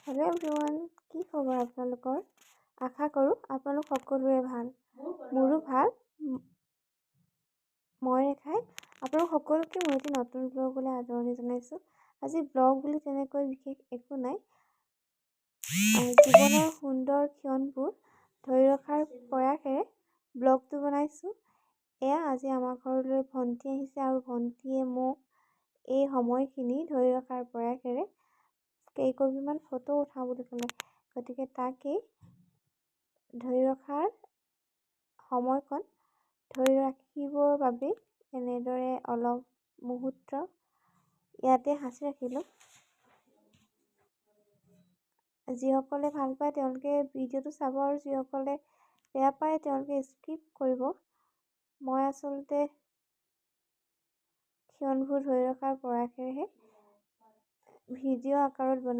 Hello' everyone, কি খবৰ আপোনালোকৰ? আশা কৰোঁ আপোনালোক সকলোৰে ভাল। মোৰো ভাল। মই ৰেখাই আপোনালোক সকলোকে মোৰ এটি নতুন ব্লগলৈ আদৰণি জনাইছোঁ। আজি ব্লগ বুলি তেনেকৈ বিশেষ একো নাই। জীৱনৰ সুন্দৰ ক্ষণবোৰ ধৰি ৰখাৰ প্ৰয়াসেৰে ব্লগটো বনাইছোঁ। এয়া আজি আমাৰ ঘৰলৈ ভণ্টি আহিছে আৰু ভণ্টিয়ে মোক এই সময়খিনি ধৰি ৰখাৰ প্ৰয়াসেৰে কেইকপিমান ফটো উঠাওঁ বুলি ক'লে। গতিকে তাকেই ধৰি ৰখাৰ সময়কণ ধৰি ৰাখিবৰ বাবে এনেদৰে অলপ মুহূৰ্ত ইয়াতে সাঁচি ৰাখিলোঁ। যিসকলে ভাল পায় তেওঁলোকে ভিডিঅ'টো চাব আৰু যিসকলে বেয়া পায় তেওঁলোকে স্কিপ কৰিব। মই আচলতে ক্ষণবোৰ ধৰি ৰখাৰ প্ৰয়াসেৰেহে ভিডিঅ' আকাৰত বনাই